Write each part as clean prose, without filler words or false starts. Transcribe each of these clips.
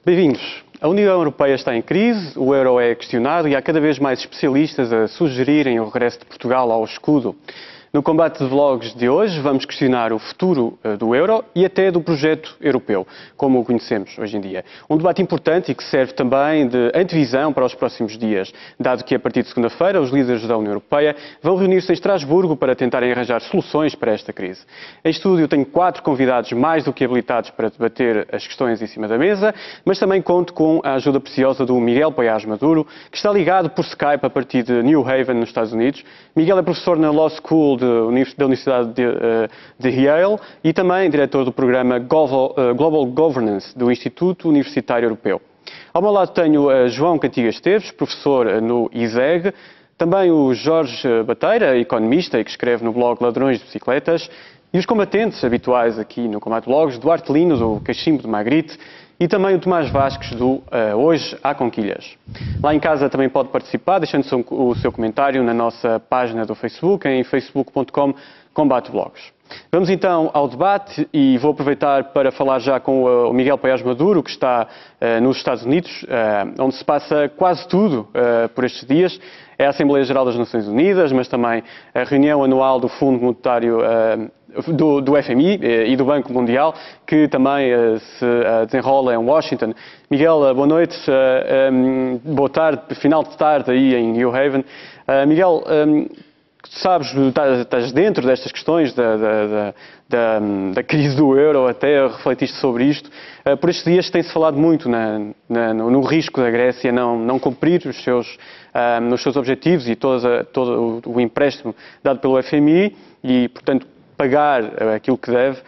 Bem-vindos. A União Europeia está em crise, o euro é questionado e há cada vez mais especialistas a sugerirem o regresso de Portugal ao escudo. No combate de vlogs de hoje vamos questionar o futuro do euro e até do projeto europeu, como o conhecemos hoje em dia. Um debate importante e que serve também de antevisão para os próximos dias, dado que a partir de segunda-feira os líderes da União Europeia vão reunir-se em Estrasburgo para tentarem arranjar soluções para esta crise. Em estúdio tenho 4 convidados mais do que habilitados para debater as questões em cima da mesa, mas também conto com a ajuda preciosa do Miguel Paiás Maduro, que está ligado por Skype a partir de New Haven, nos Estados Unidos. Miguel é professor na Law School da Universidade de Yale e também diretor do programa Global Governance do Instituto Universitário Europeu. Ao meu lado tenho João Cantigas Esteves, professor no ISEG, também o Jorge Bateira, economista e que escreve no blog Ladrões de Bicicletas, e os combatentes habituais aqui no Combate Blogs, Duarte Lino, do Cachimbo de Magritte, e também o Tomás Vasques, do Hoje há Conquilhas. Lá em casa também pode participar, deixando o seu comentário na nossa página do Facebook, em facebook.com/combateblogs. Vamos então ao debate e vou aproveitar para falar já com o Miguel Paiás Maduro, que está nos Estados Unidos, onde se passa quase tudo por estes dias. É a Assembleia Geral das Nações Unidas, mas também a reunião anual do Fundo Monetário do FMI e do Banco Mundial, que também se desenrola em Washington. Miguel, boa noite, boa tarde, final de tarde aí em New Haven. Miguel, sabes, estás dentro destas questões da crise do euro, até refletiste sobre isto. Por estes dias tem-se falado muito no risco da Grécia não cumprir os seus objetivos e todo o empréstimo dado pelo FMI e, portanto, pagar aquilo que deve.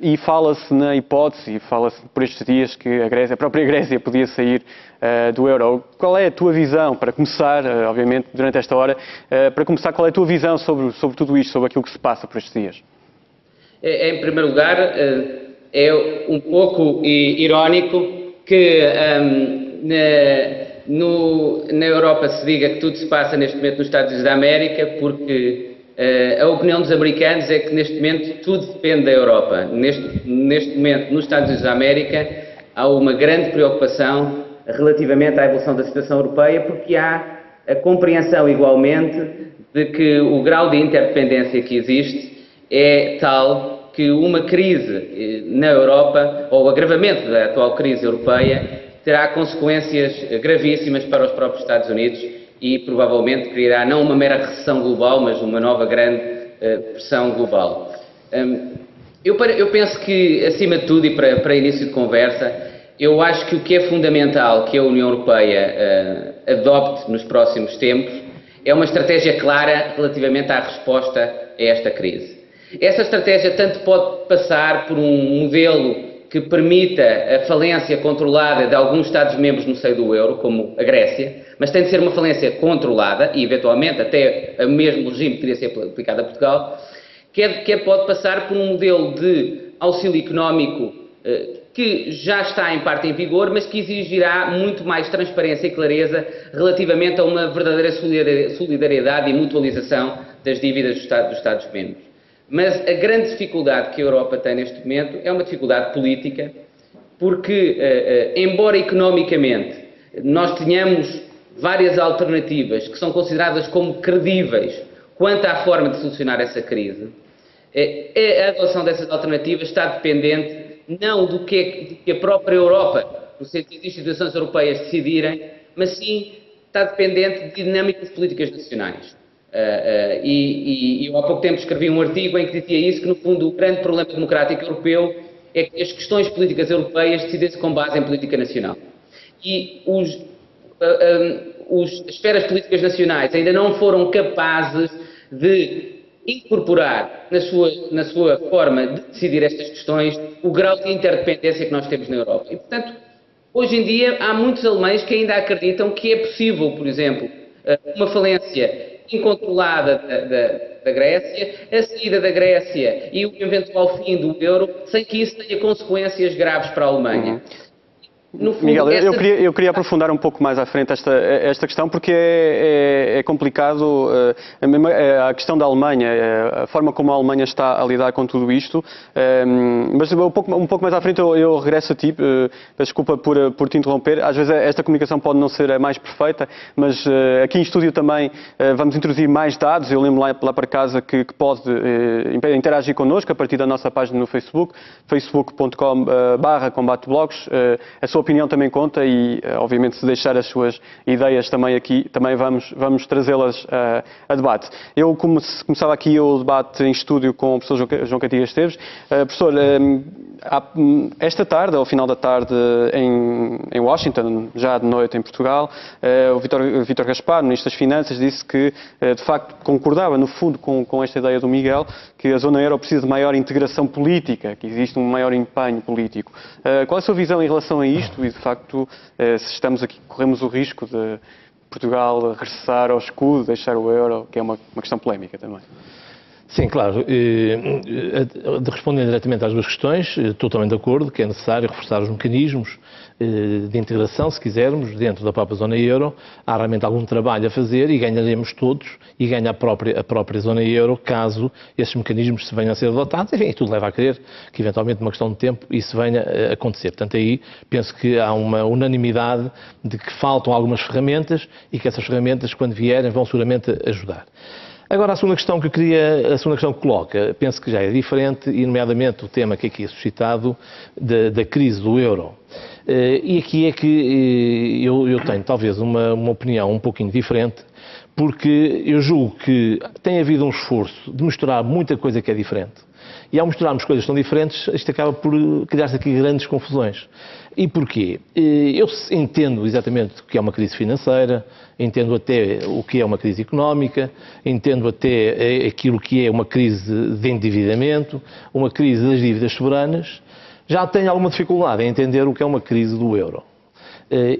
E fala-se na hipótese, fala-se por estes dias que a própria Grécia podia sair do euro. Qual é a tua visão, para começar, obviamente, durante esta hora, para começar, qual é a tua visão sobre tudo isto, sobre aquilo que se passa por estes dias? Em primeiro lugar, é um pouco irónico que na Europa se diga que tudo se passa neste momento nos Estados Unidos da América, porque a opinião dos americanos é que neste momento tudo depende da Europa. Neste momento, nos Estados Unidos da América, há uma grande preocupação relativamente à evolução da situação europeia, porque há a compreensão igualmente de que o grau de interdependência que existe é tal que uma crise na Europa, ou o agravamento da atual crise europeia, terá consequências gravíssimas para os próprios Estados Unidos e provavelmente criará não uma mera recessão global, mas uma nova grande pressão global. Eu penso que, acima de tudo, e para início de conversa, eu acho que o que é fundamental que a União Europeia adopte nos próximos tempos é uma estratégia clara relativamente à resposta a esta crise. Essa estratégia tanto pode passar por um modelo que permita a falência controlada de alguns Estados-membros no seio do euro, como a Grécia, mas tem de ser uma falência controlada e, eventualmente, até o mesmo regime poderia ser aplicado a Portugal, que pode passar por um modelo de auxílio económico que já está em parte em vigor, mas que exigirá muito mais transparência e clareza relativamente a uma verdadeira solidariedade e mutualização das dívidas dos Estados-membros. Mas a grande dificuldade que a Europa tem neste momento é uma dificuldade política, porque, embora economicamente nós tenhamos várias alternativas que são consideradas como credíveis quanto à forma de solucionar essa crise, a adoção dessas alternativas está dependente não do que a própria Europa, no sentido de instituições europeias decidirem, mas sim está dependente de dinâmicas políticas nacionais. Eu há pouco tempo escrevi um artigo em que dizia isso, que no fundo o grande problema democrático europeu é que as questões políticas europeias decidem-se com base em política nacional. E as esferas políticas nacionais ainda não foram capazes de incorporar na sua forma de decidir estas questões o grau de interdependência que nós temos na Europa. E, portanto, hoje em dia há muitos alemães que ainda acreditam que é possível, por exemplo, uma falência incontrolada da Grécia, a saída da Grécia e o eventual fim do euro, sem que isso tenha consequências graves para a Alemanha. No fundo, Miguel, eu queria aprofundar um pouco mais à frente esta questão, porque é complicado a questão da Alemanha, a forma como a Alemanha está a lidar com tudo isto. Mas um pouco mais à frente eu regresso a ti, peço desculpa por te interromper. Às vezes esta comunicação pode não ser a mais perfeita, mas aqui em estúdio também vamos introduzir mais dados. Eu lembro lá para casa que pode interagir connosco a partir da nossa página no Facebook, facebook.com/combateblogs. A sua opinião também conta e, obviamente, se deixar as suas ideias também aqui, também vamos trazê-las a debate. Eu começava aqui o debate em estúdio com o professor João Cantigas Esteves. Professor, esta tarde, ao final da tarde em Washington, já de noite em Portugal, o Vítor Gaspar, Ministro das Finanças, disse que, de facto, concordava, no fundo, com esta ideia do Miguel, que a zona euro precisa de maior integração política, que existe um maior empenho político. Qual é a sua visão em relação a isto e, de facto, se estamos aqui, corremos o risco de Portugal regressar ao escudo, deixar o euro, que é uma questão polémica também? Sim, claro. Respondendo diretamente às duas questões, estou também de acordo que é necessário reforçar os mecanismos de integração, se quisermos, dentro da própria zona euro. Há realmente algum trabalho a fazer e ganharemos todos e ganha a própria zona euro caso esses mecanismos se venham a ser adotados. Enfim, tudo leva a crer que, eventualmente, numa questão de tempo, isso venha a acontecer. Portanto, aí penso que há uma unanimidade de que faltam algumas ferramentas e que essas ferramentas, quando vierem, vão seguramente ajudar. Agora, a segunda questão que coloca, penso que já é diferente, e nomeadamente o tema que aqui é suscitado da crise do euro. E aqui é que eu tenho talvez uma opinião um pouquinho diferente, porque eu julgo que tem havido um esforço de misturar muita coisa que é diferente. E ao misturarmos coisas tão diferentes, isto acaba por criar-se aqui grandes confusões. E porquê? Eu entendo exatamente o que é uma crise financeira, entendo até o que é uma crise económica, entendo até aquilo que é uma crise de endividamento, uma crise das dívidas soberanas. Já tenho alguma dificuldade em entender o que é uma crise do euro.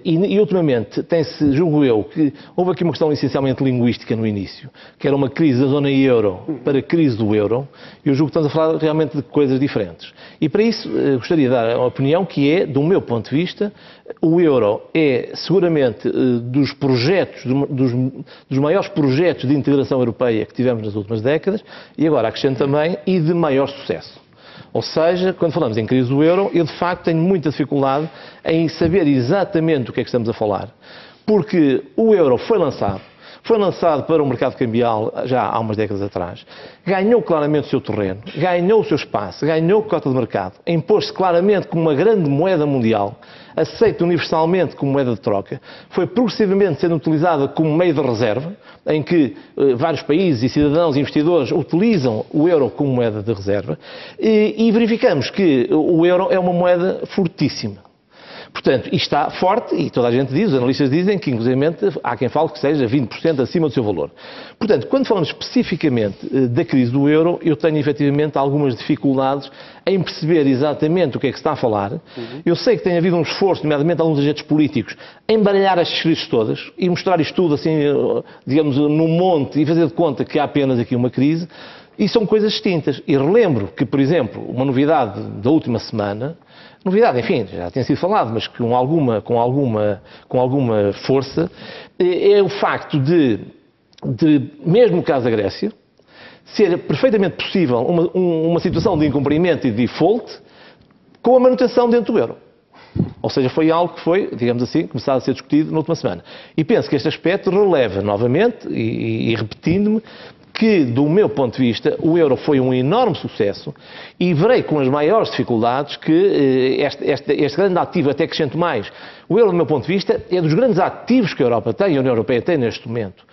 E ultimamente tem-se, julgo eu, que houve aqui uma questão essencialmente linguística no início, que era uma crise da zona euro para a crise do euro. Eu julgo que estamos a falar realmente de coisas diferentes. E para isso gostaria de dar uma opinião que é, do meu ponto de vista, o euro é seguramente dos projetos, dos maiores projetos de integração europeia que tivemos nas últimas décadas, e agora acrescento também, e de maior sucesso. Ou seja, quando falamos em crise do euro, eu de facto tenho muita dificuldade em saber exatamente o que é que estamos a falar. Porque o euro foi lançado para o mercado cambial já há umas décadas atrás, ganhou claramente o seu terreno, ganhou o seu espaço, ganhou cota de mercado, impôs-se claramente como uma grande moeda mundial, aceita universalmente como moeda de troca, foi progressivamente sendo utilizada como meio de reserva, em que vários países e cidadãos e investidores utilizam o euro como moeda de reserva, e verificamos que o euro é uma moeda fortíssima. Portanto, isto está forte e toda a gente diz, os analistas dizem que, inclusive, há quem fale que seja 20% acima do seu valor. Portanto, quando falamos especificamente da crise do euro, eu tenho efetivamente algumas dificuldades em perceber exatamente o que é que se está a falar. Eu sei que tem havido um esforço, nomeadamente alguns agentes políticos, em baralhar estas crises todas e mostrar isto tudo assim, digamos, num monte e fazer de conta que há apenas aqui uma crise. E são coisas distintas. E relembro que, por exemplo, uma novidade da última semana, novidade, enfim, já tinha sido falado, mas com alguma força, é o facto de mesmo no caso da Grécia, ser perfeitamente possível uma situação de incumprimento e de default com a manutenção dentro do euro. Ou seja, foi algo que foi, digamos assim, começado a ser discutido na última semana. E penso que este aspecto releva novamente, e repetindo-me, que, do meu ponto de vista, o euro foi um enorme sucesso e verei com as maiores dificuldades que este grande ativo, até acrescento mais, o euro, do meu ponto de vista, é dos grandes ativos que a Europa tem, a União Europeia tem neste momento.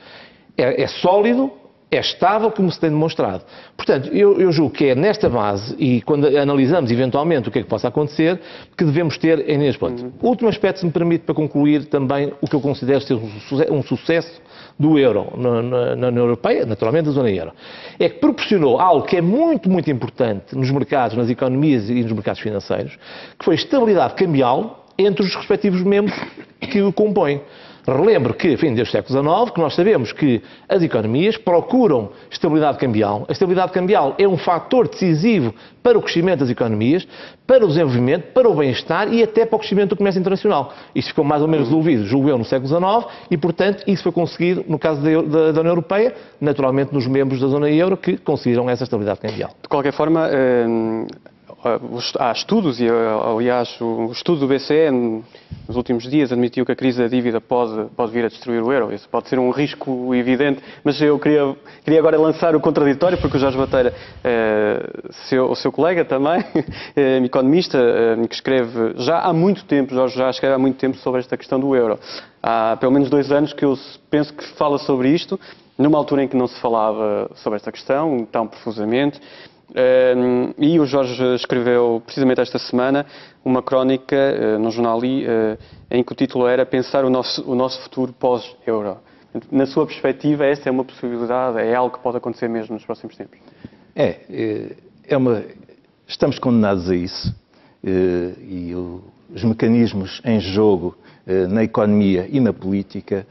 É sólido, é estável, como se tem demonstrado. Portanto, eu julgo que é nesta base, e quando analisamos eventualmente o que é que possa acontecer, que devemos ter neste ponto. O último aspecto, se me permite, para concluir também o que eu considero ser um sucesso do euro na União Europeia, naturalmente da zona euro, é que proporcionou algo que é muito, muito importante nos mercados, nas economias e nos mercados financeiros, que foi a estabilidade cambial entre os respectivos membros que o compõem. Relembro que, enfim, desde o século XIX, que nós sabemos que as economias procuram estabilidade cambial. A estabilidade cambial é um fator decisivo para o crescimento das economias, para o desenvolvimento, para o bem-estar e até para o crescimento do comércio internacional. Isto ficou mais ou menos resolvido, julgo eu, no século XIX e, portanto, isso foi conseguido, no caso da União Europeia, naturalmente nos membros da zona euro que conseguiram essa estabilidade cambial. De qualquer forma, há estudos, e aliás o estudo do BCE nos últimos dias admitiu que a crise da dívida pode vir a destruir o euro. Isso pode ser um risco evidente, mas eu queria agora lançar o contraditório, porque o Jorge Bateira, o seu colega também, economista, que escreve já há muito tempo, Jorge já escreve há muito tempo sobre esta questão do euro. Há pelo menos 2 anos que eu penso que fala sobre isto, numa altura em que não se falava sobre esta questão tão profusamente. E o Jorge escreveu precisamente esta semana uma crónica no jornal I, em que o título era Pensar o nosso futuro pós-euro. Na sua perspectiva, esta é uma possibilidade, é algo que pode acontecer mesmo nos próximos tempos? Estamos condenados a isso, e os mecanismos em jogo na economia e na política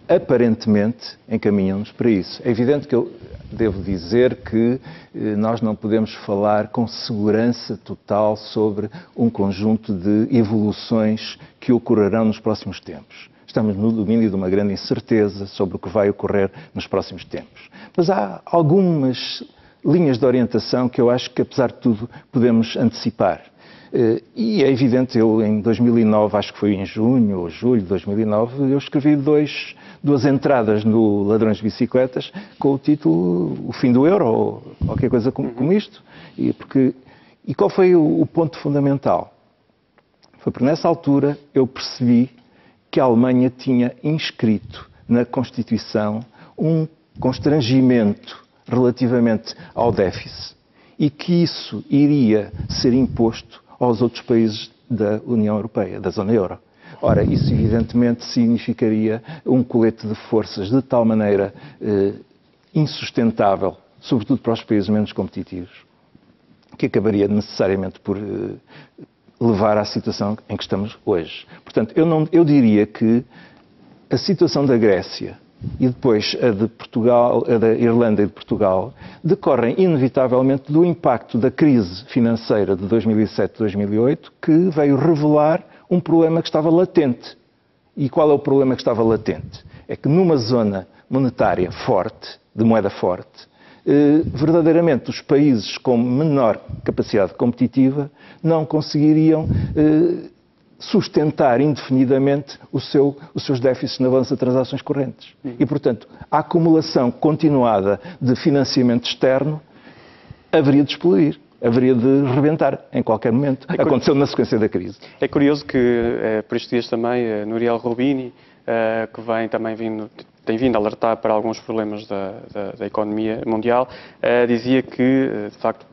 aparentemente encaminham-nos para isso. É evidente que eu devo dizer que nós não podemos falar com segurança total sobre um conjunto de evoluções que ocorrerão nos próximos tempos. Estamos no domínio de uma grande incerteza sobre o que vai ocorrer nos próximos tempos. Mas há algumas linhas de orientação que eu acho que, apesar de tudo, podemos antecipar. E é evidente, eu em 2009, acho que foi em junho ou julho de 2009, eu escrevi duas entradas no Ladrões de Bicicletas com o título O Fim do Euro, ou qualquer coisa como isto. E qual foi o ponto fundamental? Foi porque nessa altura eu percebi que a Alemanha tinha inscrito na Constituição um constrangimento relativamente ao déficit e que isso iria ser imposto aos outros países da União Europeia, da zona euro. Ora, isso evidentemente significaria um colete de forças de tal maneira insustentável, sobretudo para os países menos competitivos, que acabaria necessariamente por levar à situação em que estamos hoje. Portanto, eu diria que a situação da Grécia e depois a de Portugal, a da Irlanda e de Portugal, decorrem inevitavelmente do impacto da crise financeira de 2007-2008, que veio revelar um problema que estava latente. E qual é o problema que estava latente? É que numa zona monetária forte, de moeda forte, verdadeiramente os países com menor capacidade competitiva não conseguiriam sustentar indefinidamente os seus déficits na balança de transações correntes. E, portanto, a acumulação continuada de financiamento externo haveria de explodir, haveria de rebentar em qualquer momento. Aconteceu na sequência da crise. É curioso que, por estes dias também, Nouriel Roubini, que tem vindo a alertar para alguns problemas da economia mundial, dizia que, de facto,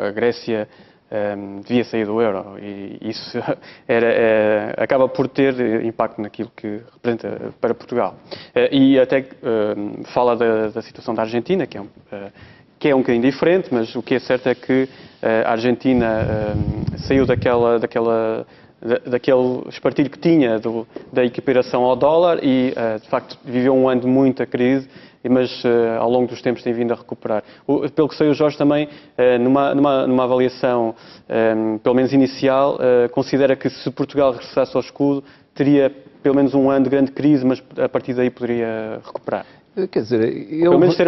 a Grécia devia sair do euro, e isso acaba por ter impacto naquilo que representa para Portugal. E até fala da situação da Argentina, que é um bocadinho diferente, mas o que é certo é que a Argentina saiu daquele espartilho que tinha da equiparação ao dólar e, de facto, viveu um ano de muita crise, mas ao longo dos tempos tem vindo a recuperar. Pelo que sei, o Jorge também, numa avaliação, pelo menos inicial, considera que se Portugal regressasse ao escudo, teria pelo menos um ano de grande crise, mas a partir daí poderia recuperar. Quer dizer, pelo menos ter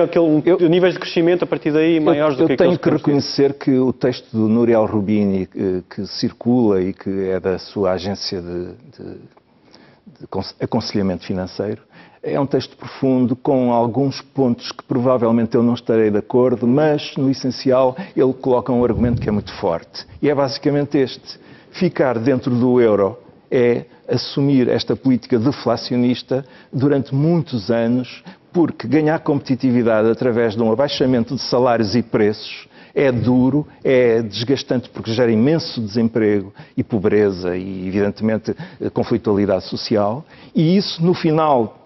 níveis de crescimento a partir daí maiores do que aqueles que eu tenho que reconhecer que o texto do Nouriel Roubini, que circula e que é da sua agência de aconselhamento financeiro, é um texto profundo, com alguns pontos que provavelmente eu não estarei de acordo, mas, no essencial, ele coloca um argumento que é muito forte. E é basicamente este: ficar dentro do euro é assumir esta política deflacionista durante muitos anos, porque ganhar competitividade através de um abaixamento de salários e preços é duro, é desgastante, porque gera imenso desemprego e pobreza e, evidentemente, conflitualidade social. E isso, no final,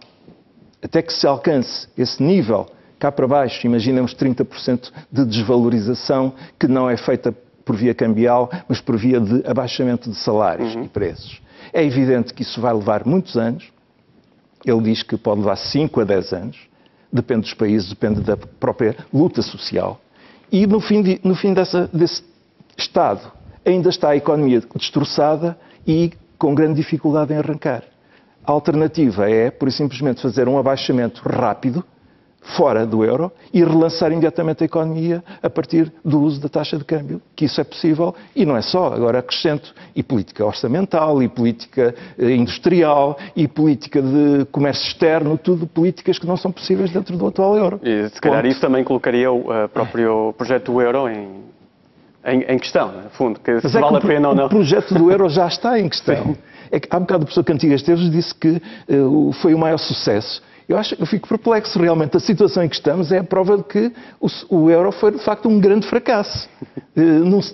até que se alcance esse nível, cá para baixo, imaginemos 30% de desvalorização, que não é feita por via cambial, mas por via de abaixamento de salários e preços. É evidente que isso vai levar muitos anos, Ele diz que pode levar 5 a 10 anos, depende dos países, depende da própria luta social. E no fim desse estado ainda está a economia destroçada e com grande dificuldade em arrancar. A alternativa é, por simplesmente, fazer um abaixamento rápido, fora do euro, e relançar imediatamente a economia a partir do uso da taxa de câmbio, que isso é possível, e não é só, agora acrescento, e política orçamental, e política industrial, e política de comércio externo, tudo políticas que não são possíveis dentro do atual euro. E se calhar isso também colocaria o próprio projeto do euro em questão, no fundo, que se vale a pena ou não. O projeto do euro já está em questão. É que há um bocado a professor Cantigas Esteves disse que foi o maior sucesso. Eu fico perplexo, realmente. A situação em que estamos é a prova de que o euro foi, de facto, um grande fracasso.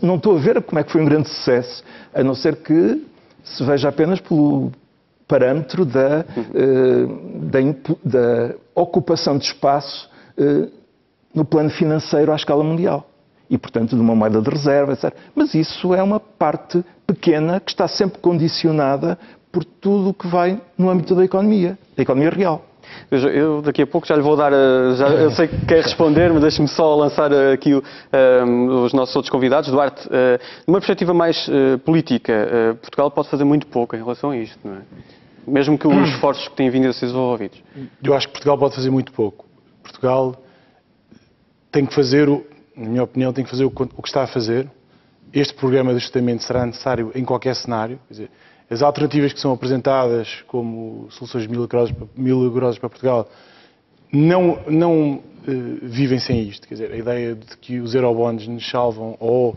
Não estou a ver como é que foi um grande sucesso, a não ser que se veja apenas pelo parâmetro da ocupação de espaço no plano financeiro à escala mundial. E, portanto, de uma moeda de reserva, etc. Mas isso é uma parte pequena que está sempre condicionada por tudo o que vai no âmbito da economia real. Veja, eu daqui a pouco já lhe vou dar, eu sei que quer responder, mas deixe-me só lançar aqui os nossos outros convidados. Duarte, numa perspectiva mais política, Portugal pode fazer muito pouco em relação a isto, não é? Mesmo que os esforços que têm vindo a ser desenvolvidos. Eu acho que Portugal pode fazer muito pouco. Portugal tem que fazer, na minha opinião, tem que fazer o que está a fazer. Este programa de ajustamento será necessário em qualquer cenário. Quer dizer, as alternativas que são apresentadas como soluções milagrosas para Portugal não vivem sem isto. Quer dizer, a ideia de que os eurobonds nos salvam ou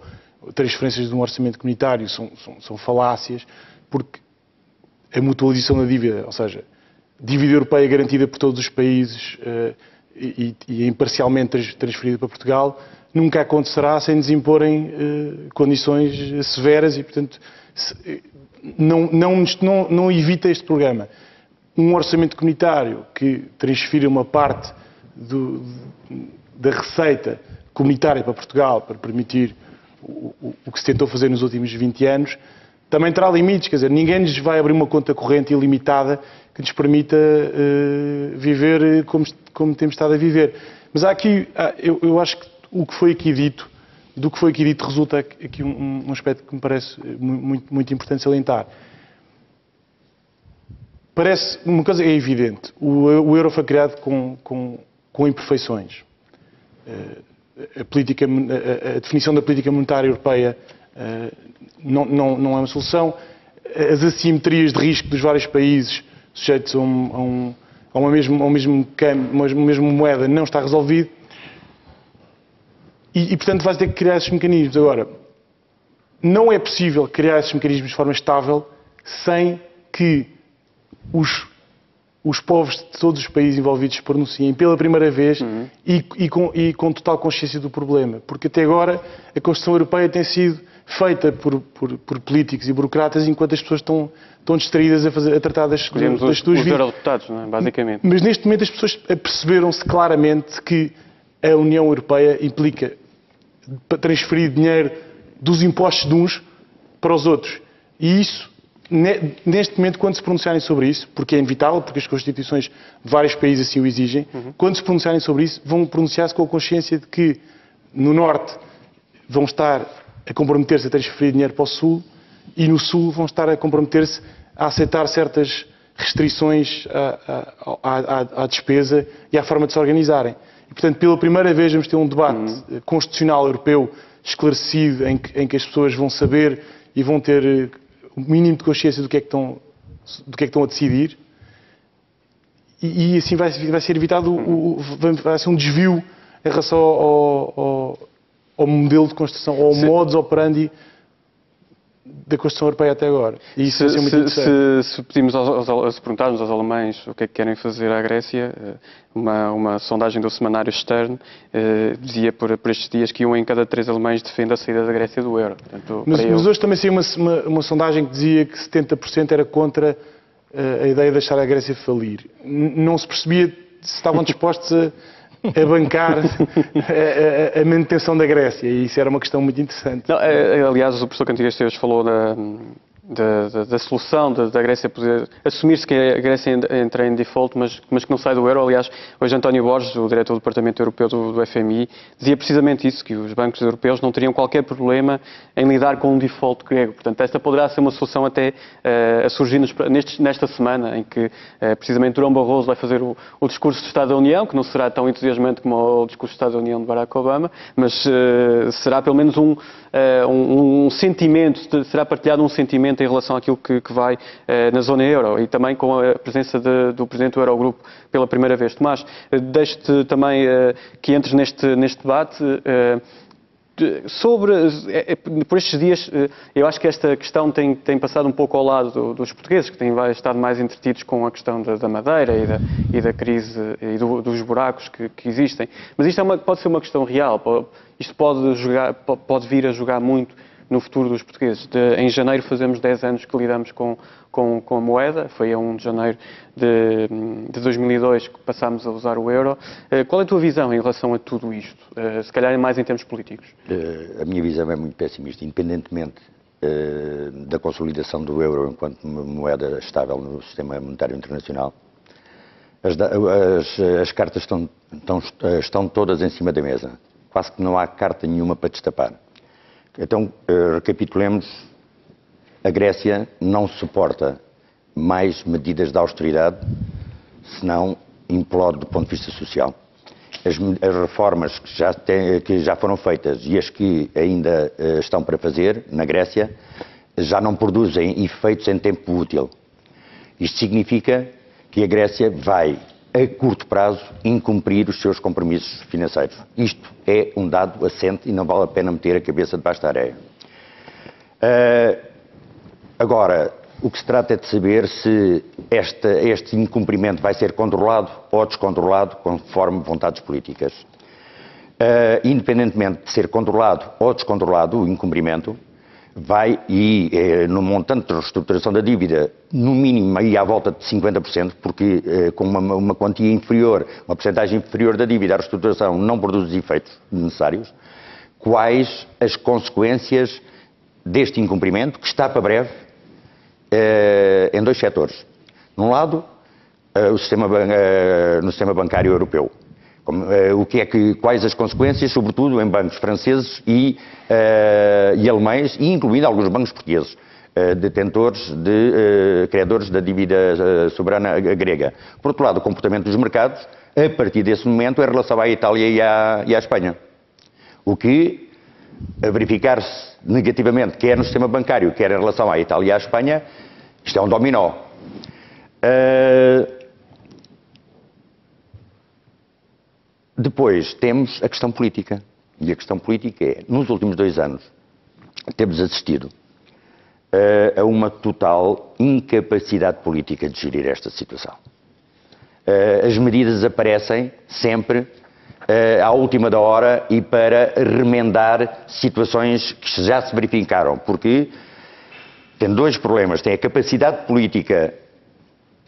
transferências de um orçamento comunitário são falácias, porque a mutualização da dívida, ou seja, dívida europeia garantida por todos os países e imparcialmente transferida para Portugal, nunca acontecerá sem nos imporem condições severas e, portanto, não evita este programa. Um orçamento comunitário que transfira uma parte da receita comunitária para Portugal para permitir o que se tentou fazer nos últimos 20 anos, também terá limites. Quer dizer, ninguém nos vai abrir uma conta corrente ilimitada que nos permita viver como temos estado a viver. Mas há aqui, eu acho que do que foi aqui dito resulta aqui um aspecto que me parece muito importante salientar. Parece, uma coisa é evidente, o euro foi criado com imperfeições. A definição da política monetária europeia não é uma solução. As assimetrias de risco dos vários países sujeitos a uma mesma moeda não está resolvido. E, portanto, vai ter que criar esses mecanismos. Agora, não é possível criar esses mecanismos de forma estável sem que os povos de todos os países envolvidos se pronunciem pela primeira vez e com total consciência do problema. Porque até agora a Constituição Europeia tem sido feita por políticos e burocratas enquanto as pessoas estão distraídas a tratar das suas vidas. Os eurodeputados, não é? Basicamente. Mas neste momento as pessoas perceberam-se claramente que a União Europeia implica transferir dinheiro dos impostos de uns para os outros. E isso, neste momento, quando se pronunciarem sobre isso, porque é inevitável, porque as constituições de vários países assim o exigem, quando se pronunciarem sobre isso, vão pronunciar-se com a consciência de que no Norte vão estar a comprometer-se a transferir dinheiro para o Sul e no Sul vão estar a comprometer-se a aceitar certas restrições à despesa e à forma de se organizarem. E, portanto, pela primeira vez vamos ter um debate constitucional europeu esclarecido em que as pessoas vão saber e vão ter o mínimo de consciência do que é que estão a decidir. E assim vai ser evitado, vai ser um desvio em relação ao modelo de construção, ao modus operandi da Constituição Europeia até agora. E isso vai ser muito interessante. Se perguntarmos aos alemães o que é que querem fazer à Grécia, uma sondagem do semanário Stern dizia por estes dias que 1 em cada 3 alemães defende a saída da Grécia do euro. Portanto, mas hoje também saiu uma sondagem que dizia que 70% era contra a ideia de deixar a Grécia falir. Não se percebia se estavam dispostos a bancar a manutenção da Grécia, e isso era uma questão muito interessante. Não, aliás, o professor Cantigas Esteves falou da solução da Grécia poder assumir-se que a Grécia entra em default, mas que não sai do euro. Aliás, hoje António Borges, o diretor do Departamento Europeu do FMI, dizia precisamente isso, que os bancos europeus não teriam qualquer problema em lidar com um default grego. Portanto, esta poderá ser uma solução até a surgir nesta semana, em que precisamente Durão Barroso vai fazer o discurso de Estado da União, que não será tão entusiasmante como o discurso de Estado da União de Barack Obama, mas será pelo menos um sentimento, será partilhado um sentimento em relação àquilo que vai na zona euro, e também com a presença do Presidente do Eurogrupo pela primeira vez. Tomás, deixo-te também que entres neste debate. Por estes dias, eu acho que esta questão tem passado um pouco ao lado dos portugueses, que têm estado mais entretidos com a questão da Madeira e da crise e dos buracos que existem. Mas isto pode ser uma questão real, isto pode vir a jogar muito no futuro dos portugueses. Em janeiro fazemos 10 anos que lidamos com a moeda, foi a 1 de janeiro de 2002 que passámos a usar o euro. Qual é a tua visão em relação a tudo isto? Se calhar mais em termos políticos. A minha visão é muito pessimista, independentemente da consolidação do euro enquanto moeda estável no sistema monetário internacional. As cartas estão todas em cima da mesa. Quase que não há carta nenhuma para destapar. Então, recapitulemos, a Grécia não suporta mais medidas de austeridade, senão implode do ponto de vista social. As reformas que já foram feitas e as que ainda estão para fazer na Grécia já não produzem efeitos em tempo útil. Isto significa que a Grécia vai, a curto prazo, incumprir os seus compromissos financeiros. Isto é um dado assente e não vale a pena meter a cabeça debaixo da areia. Agora, o que se trata é de saber se este incumprimento vai ser controlado ou descontrolado conforme vontades políticas. Independentemente de ser controlado ou descontrolado, o incumprimento vai, no montante de reestruturação da dívida, no mínimo aí à volta de 50%, porque com uma quantia inferior, uma percentagem inferior da dívida, a reestruturação não produz os efeitos necessários. Quais as consequências deste incumprimento, que está para breve, em dois setores. Num lado, no sistema bancário europeu. Quais as consequências, sobretudo em bancos franceses e alemães, e incluindo alguns bancos portugueses, credores da dívida soberana grega. Por outro lado, o comportamento dos mercados, a partir desse momento, em relação à Itália e à Espanha. O que, a verificar-se negativamente, quer no sistema bancário, quer em relação à Itália e à Espanha, isto é um dominó. Depois temos a questão política. E a questão política é, nos últimos 2 anos, temos assistido a uma total incapacidade política de gerir esta situação. As medidas aparecem sempre à última da hora e para remendar situações que já se verificaram, porque tem 2 problemas. Tem a capacidade política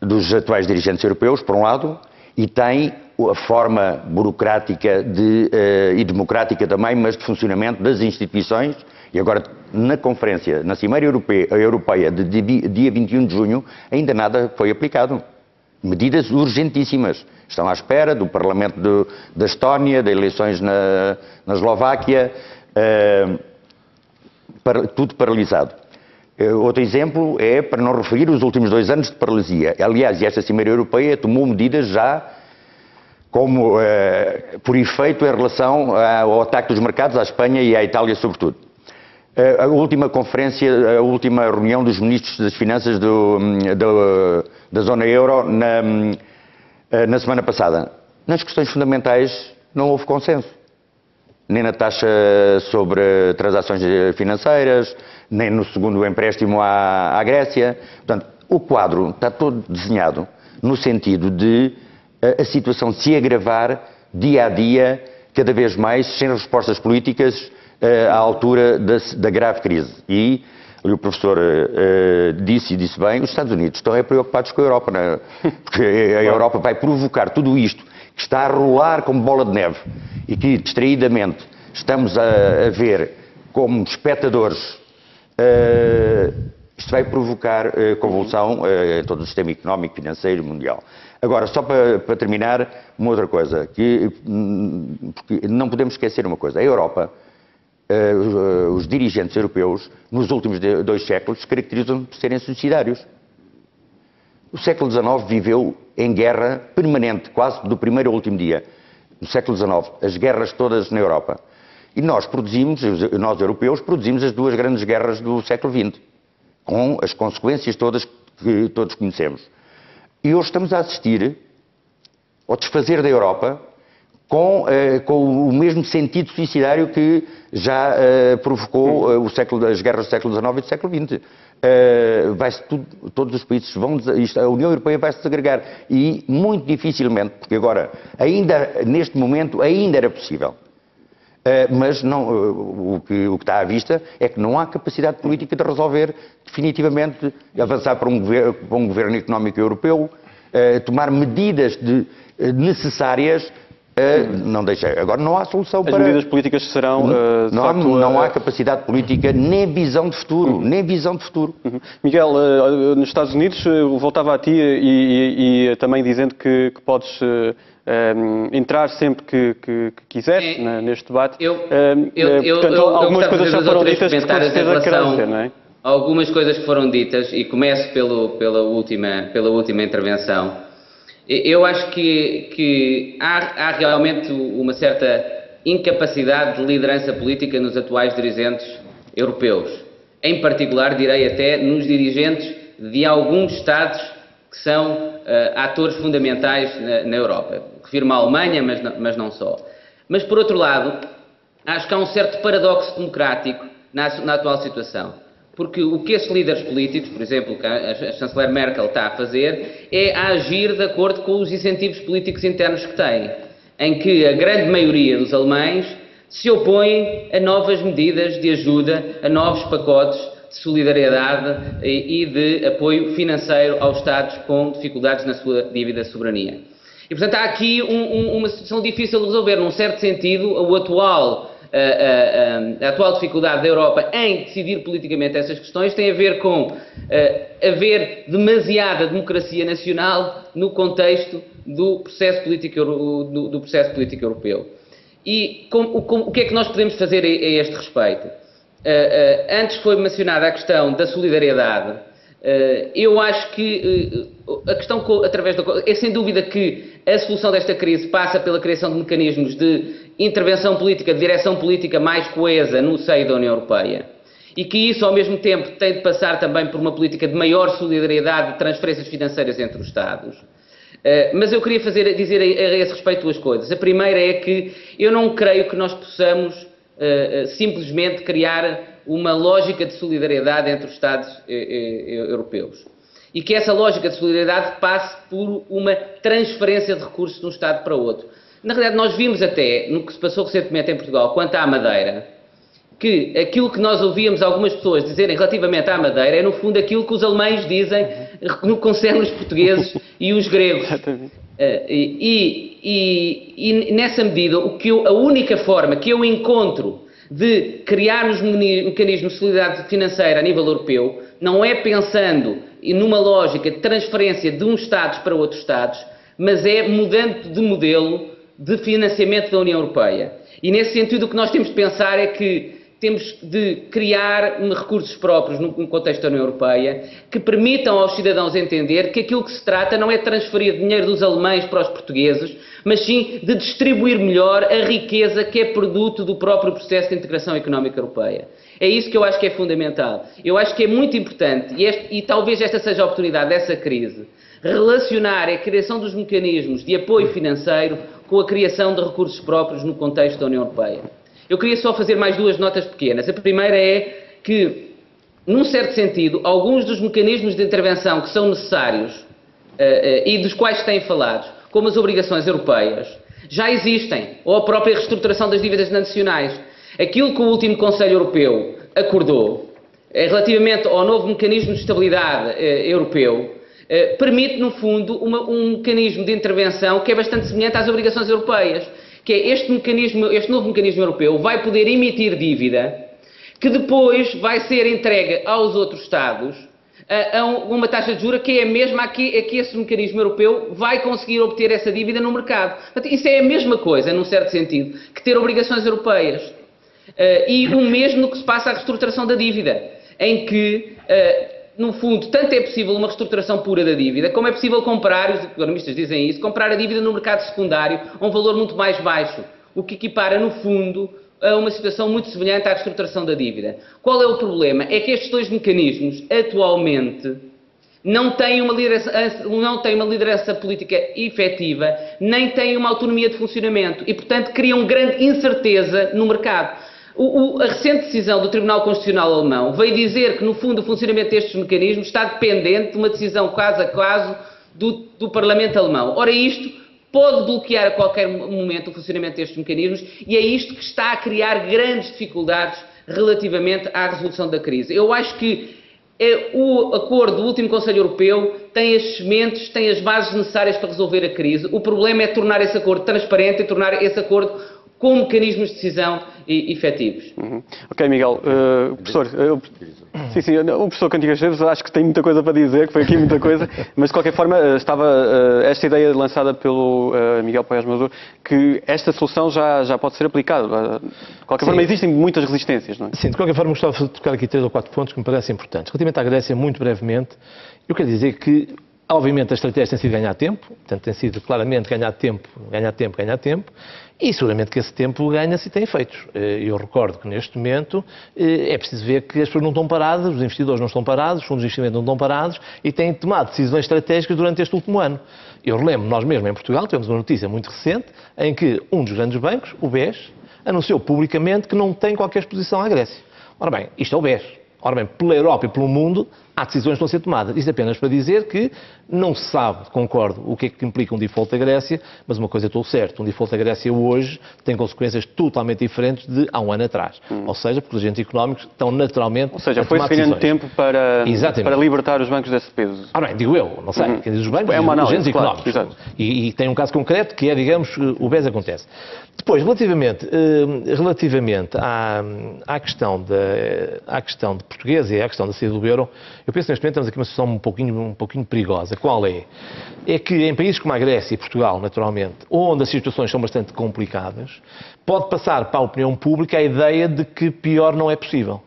dos atuais dirigentes europeus, por um lado, e tem a forma burocrática e democrática também, mas de funcionamento das instituições. E agora, na conferência, na Cimeira Europeia de dia 21 de junho, ainda nada foi aplicado. Medidas urgentíssimas. Estão à espera do Parlamento da Estónia, de eleições na Eslováquia, tudo paralisado. Outro exemplo é, para não referir, os últimos 2 anos de paralisia. Aliás, esta Cimeira Europeia tomou medidas já como por efeito em relação ao ataque dos mercados à Espanha e à Itália, sobretudo. A última conferência, a última reunião dos ministros das Finanças da zona euro na semana passada. Nas questões fundamentais não houve consenso. Nem na taxa sobre transações financeiras, nem no segundo empréstimo à Grécia. Portanto, o quadro está todo desenhado no sentido de a situação se agravar dia a dia, cada vez mais, sem respostas políticas à altura da grave crise. E o professor disse bem, os Estados Unidos estão preocupados com a Europa, não é? Porque a Europa vai provocar tudo isto, que está a rolar como bola de neve, e que, distraidamente, estamos a ver como espectadores isto vai provocar convulsão em todo o sistema económico, financeiro mundial. Agora, só para terminar, uma outra coisa, porque não podemos esquecer uma coisa. A Europa, os dirigentes europeus, nos últimos 2 séculos, se caracterizam por serem suicidários. O século XIX viveu em guerra permanente, quase do primeiro ao último dia. No século XIX, as guerras todas na Europa. E nós europeus, produzimos as 2 grandes guerras do século XX, com as consequências todas que todos conhecemos. E hoje estamos a assistir ao desfazer da Europa com o mesmo sentido suicidário que já provocou as guerras do século XIX e do século XX. Todos os países a União Europeia vai se desagregar e muito dificilmente, porque agora, neste momento, ainda era possível. Mas não, o que está à vista é que não há capacidade política de resolver definitivamente, avançar para um governo económico europeu, tomar medidas necessárias. Não deixei. Agora não há solução para... As medidas políticas serão... não há capacidade política, nem visão de futuro. Nem visão de futuro. Miguel, nos Estados Unidos, voltava a ti e também dizendo que podes... entrar sempre que quiseres neste debate. Portanto, algumas coisas já foram ditas que com certeza querem dizer, não é? Algumas coisas que foram ditas, e começo pela última intervenção. Eu acho que há realmente uma certa incapacidade de liderança política nos atuais dirigentes europeus. Em particular, direi até nos dirigentes de alguns Estados que são atores fundamentais na Europa. Refiro-me à Alemanha, mas não só. Mas, por outro lado, acho que há um certo paradoxo democrático na atual situação. Porque o que esses líderes políticos, por exemplo, que a chanceler Merkel está a fazer, é agir de acordo com os incentivos políticos internos que têm, em que a grande maioria dos alemães se opõem a novas medidas de ajuda, a novos pacotes de solidariedade e de apoio financeiro aos Estados com dificuldades na sua dívida de soberania. E, portanto, há aqui uma situação difícil de resolver. Num certo sentido, a atual dificuldade da Europa em decidir politicamente essas questões tem a ver com haver demasiada democracia nacional no contexto do processo político europeu. E o que é que nós podemos fazer a este respeito? Antes foi mencionada a questão da solidariedade. Eu acho que a questão é sem dúvida que a solução desta crise passa pela criação de mecanismos de intervenção política, de direção política mais coesa no seio da União Europeia. E que isso, ao mesmo tempo, tem de passar também por uma política de maior solidariedade de transferências financeiras entre os Estados. Mas eu queria dizer a esse respeito 2 coisas. A primeira é que eu não creio que nós possamos simplesmente criar uma lógica de solidariedade entre os Estados europeus. E que essa lógica de solidariedade passe por uma transferência de recursos de um Estado para outro. Na realidade, nós vimos até, no que se passou recentemente em Portugal, quanto à Madeira, que aquilo que nós ouvíamos algumas pessoas dizerem relativamente à Madeira é, no fundo, aquilo que os alemães dizem no que concerne os portugueses e os gregos. E nessa medida, a única forma que eu encontro de criarmos mecanismos de solidariedade financeira a nível europeu não é pensando numa lógica de transferência de uns Estados para outros Estados, mas é mudando de modelo de financiamento da União Europeia. E nesse sentido o que nós temos de pensar é que temos de criar recursos próprios no contexto da União Europeia que permitam aos cidadãos entender que aquilo que se trata não é de transferir dinheiro dos alemães para os portugueses, mas sim de distribuir melhor a riqueza que é produto do próprio processo de integração económica europeia. É isso que eu acho que é fundamental. Eu acho que é muito importante, e talvez esta seja a oportunidade dessa crise, relacionar a criação dos mecanismos de apoio financeiro com a criação de recursos próprios no contexto da União Europeia. Eu queria só fazer mais 2 notas pequenas. A primeira é que, num certo sentido, alguns dos mecanismos de intervenção que são necessários e dos quais se têm falado, como as obrigações europeias, já existem, ou a própria reestruturação das dívidas nacionais. Aquilo que o último Conselho Europeu acordou, relativamente ao novo mecanismo de estabilidade europeu, permite, no fundo, um mecanismo de intervenção que é bastante semelhante às obrigações europeias, que é este novo mecanismo europeu vai poder emitir dívida que depois vai ser entregue aos outros Estados a uma taxa de juros que é a mesma que esse mecanismo europeu vai conseguir obter essa dívida no mercado. Portanto, isso é a mesma coisa, num certo sentido, que ter obrigações europeias. E o mesmo no que se passa à reestruturação da dívida, em que, no fundo, tanto é possível uma reestruturação pura da dívida, como é possível comprar, os economistas dizem isso, comprar a dívida no mercado secundário a um valor muito mais baixo, o que equipara, no fundo, a uma situação muito semelhante à reestruturação da dívida. Qual é o problema? É que estes dois mecanismos, atualmente, não têm uma liderança política efetiva, nem têm uma autonomia de funcionamento e, portanto, criam grande incerteza no mercado. A recente decisão do Tribunal Constitucional Alemão veio dizer que, no fundo, o funcionamento destes mecanismos está dependente de uma decisão caso a caso do Parlamento Alemão. Ora, isto pode bloquear a qualquer momento o funcionamento destes mecanismos e é isto que está a criar grandes dificuldades relativamente à resolução da crise. Eu acho que o acordo do último Conselho Europeu tem as sementes, tem as bases necessárias para resolver a crise. O problema é tornar esse acordo transparente e tornar esse acordo com mecanismos de decisão efetivos. Ok, Miguel. Professor, o professor Cantigas Esteves acho que tem muita coisa para dizer, que foi aqui muita coisa, mas de qualquer forma estava esta ideia lançada pelo Miguel Poiás Maduro, que esta solução já pode ser aplicada. De qualquer forma existem muitas resistências, não é? Sim, de qualquer forma gostava de tocar aqui 3 ou 4 pontos que me parecem importantes. Relativamente à Grécia, muito brevemente, eu quero dizer que obviamente a estratégia tem sido ganhar tempo, portanto tem sido claramente ganhar tempo, e seguramente que esse tempo ganha-se e tem efeitos. Eu recordo que neste momento é preciso ver que as pessoas não estão paradas, os investidores não estão parados, os fundos de investimento não estão parados e têm tomado decisões estratégicas durante este último ano. Eu relembro, nós mesmo em Portugal tivemos uma notícia muito recente em que um dos grandes bancos, o BES, anunciou publicamente que não tem qualquer exposição à Grécia. Ora bem, isto é o BES. Ora bem, pela Europa e pelo mundo, há decisões que estão a ser tomadas. Isto apenas para dizer que não se sabe, concordo, o que é que implica um default da Grécia, mas uma coisa estou certo, um default da Grécia hoje tem consequências totalmente diferentes de há um ano atrás. Ou seja, porque os agentes económicos estão naturalmente a tomar decisões. Ganhando tempo para libertar os bancos desse peso. Ora bem, digo eu, não sei, quem diz os bancos, é uma análise, os agentes económicos. Claro, e tem um caso concreto que é, digamos, o BES acontece. Depois, relativamente à questão de portuguesa e à questão da saída do euro, eu penso que neste momento estamos aqui numa situação um pouquinho perigosa. Qual é? É que em países como a Grécia e Portugal, naturalmente, onde as situações são bastante complicadas, pode passar para a opinião pública a ideia de que pior não é possível.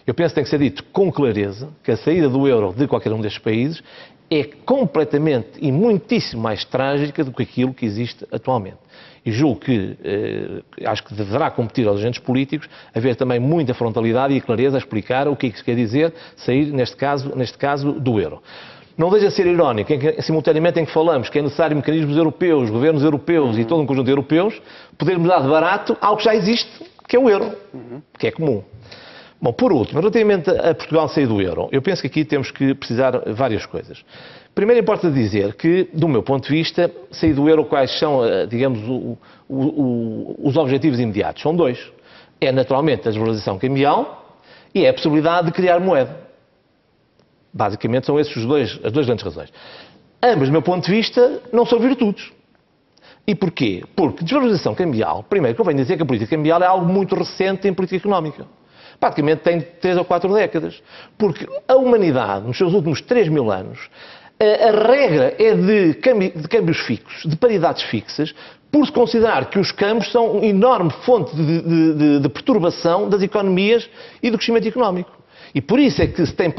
Eu penso que tem que ser dito com clareza que a saída do euro de qualquer um destes países é completamente e muitíssimo mais trágica do que aquilo que existe atualmente. E julgo que, acho que deverá competir aos agentes políticos haver também muita frontalidade e clareza a explicar o que isso quer dizer sair, neste caso, do euro. Não deixa de ser irónico, simultaneamente em que falamos que é necessário mecanismos europeus, governos europeus e todo um conjunto de europeus, podermos dar de barato algo que já existe, que é o euro, que é comum. Bom, por último, relativamente a Portugal sair do euro, eu penso que aqui temos que precisar várias coisas. Primeiro importa dizer que, do meu ponto de vista, sair do euro, quais são, digamos, os objetivos imediatos? São 2. É, naturalmente, a desvalorização cambial e é a possibilidade de criar moeda. Basicamente, são essas as duas grandes razões. Ambas, do meu ponto de vista, não são virtudes. E porquê? Porque desvalorização cambial, primeiro, convém dizer que a política cambial é algo muito recente em política económica. Praticamente tem 3 ou 4 décadas. Porque a humanidade, nos seus últimos 3.000 anos, a regra é de câmbios fixos, de paridades fixas, por se considerar que os câmbios são uma enorme fonte de perturbação das economias e do crescimento económico. E por isso é que se tem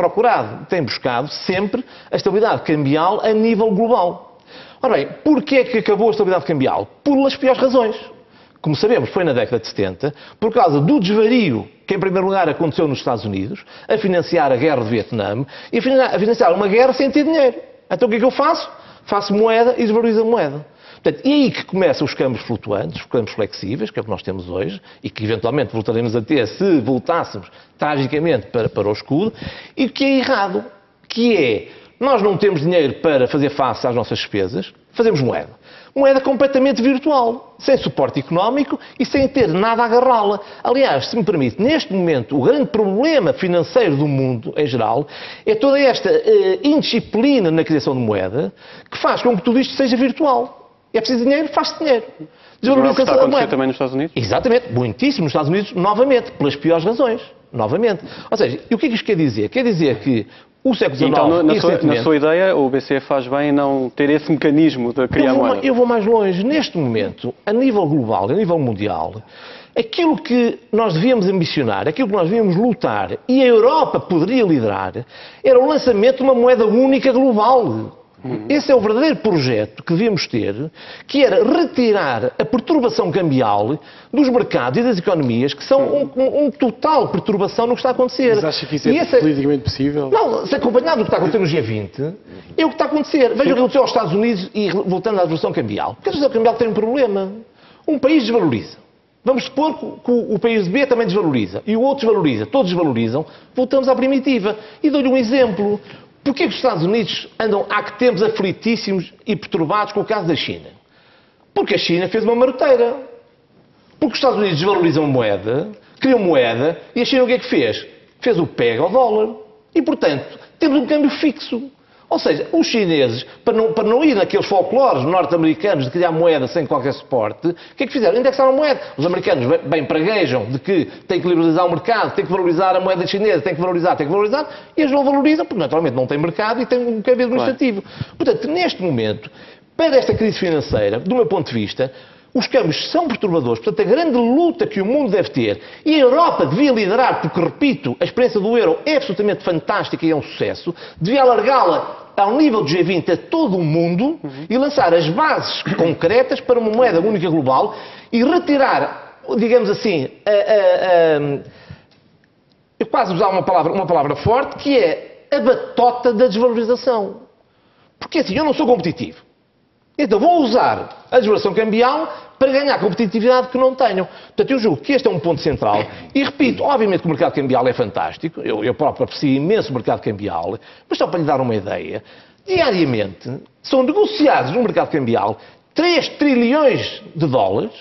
buscado sempre a estabilidade cambial a nível global. Ora bem, porquê é que acabou a estabilidade cambial? Pelas piores razões. Como sabemos, foi na década de 70, por causa do desvario que, em primeiro lugar, aconteceu nos Estados Unidos, a financiar a guerra de Vietnã e a financiar uma guerra sem ter dinheiro. Então o que é que eu faço? Faço moeda e desvalorizo a moeda. Portanto, e aí que começam os câmbios flutuantes, os câmbios flexíveis, que é o que nós temos hoje, e que eventualmente voltaremos a ter se voltássemos tragicamente para o escudo, e o que é errado, que é, nós não temos dinheiro para fazer face às nossas despesas, fazemos moeda. Moeda completamente virtual, sem suporte económico e sem ter nada a agarrá-la. Aliás, se me permite, neste momento, o grande problema financeiro do mundo, em geral, é toda esta indisciplina na criação de moeda que faz com que tudo isto seja virtual. É preciso dinheiro, faz-se dinheiro. Desvalorização da moeda. Está a acontecer também nos Estados Unidos? Exatamente, muitíssimo nos Estados Unidos, novamente, pelas piores razões. Novamente. Ou seja, e o que é que isto quer dizer? Quer dizer que o século XIX... Então, na sua ideia, o BCE faz bem em não ter esse mecanismo de criar moeda? Eu vou mais longe. Neste momento, a nível global, a nível mundial, aquilo que nós devíamos ambicionar, aquilo que nós devíamos lutar, e a Europa poderia liderar, era o lançamento de uma moeda única global. Esse é o verdadeiro projeto que devíamos ter, que era retirar a perturbação cambial dos mercados e das economias, que são uma total perturbação no que está a acontecer. Mas acha que isso é politicamente possível? Não, se acompanhado do que está a acontecer no G20, é o que está a acontecer. Veja o que aconteceu aos Estados Unidos e voltando à revolução cambial. Porque a revolução cambial tem um problema. Um país desvaloriza. Vamos supor que o país B também desvaloriza e o outro desvaloriza. Todos desvalorizam. Voltamos à primitiva. E dou-lhe um exemplo. Porquê que os Estados Unidos andam há que tempos aflitíssimos e perturbados com o caso da China? Porque a China fez uma maroteira. Porque os Estados Unidos desvalorizam a moeda, criam moeda, e a China o que é que fez? Fez o pega ao dólar. E, portanto, temos um câmbio fixo. Ou seja, os chineses, para não ir naqueles folclores norte-americanos de criar moeda sem qualquer suporte, o que é que fizeram? Indexaram a moeda. Os americanos bem praguejam de que tem que liberalizar o mercado, tem que valorizar a moeda chinesa, tem que valorizar, e eles não valorizam porque naturalmente não têm mercado e têm um câmbio administrativo. Portanto, neste momento, para esta crise financeira, do meu ponto de vista, os câmbios são perturbadores. Portanto, a grande luta que o mundo deve ter, e a Europa devia liderar, porque, repito, a experiência do euro é absolutamente fantástica e é um sucesso, devia alargá-la ao nível do G20 a todo o mundo e lançar as bases concretas para uma moeda única global e retirar, digamos assim, eu quase usar uma palavra forte, que é a batota da desvalorização. Porque assim, eu não sou competitivo. Então vou usar a desvalorização cambial para ganhar competitividade que não tenho. Portanto, eu julgo que este é um ponto central. E repito, obviamente que o mercado cambial é fantástico. Eu próprio aprecio imenso o mercado cambial. Mas só para lhe dar uma ideia, diariamente são negociados no mercado cambial 3 trilhões de dólares,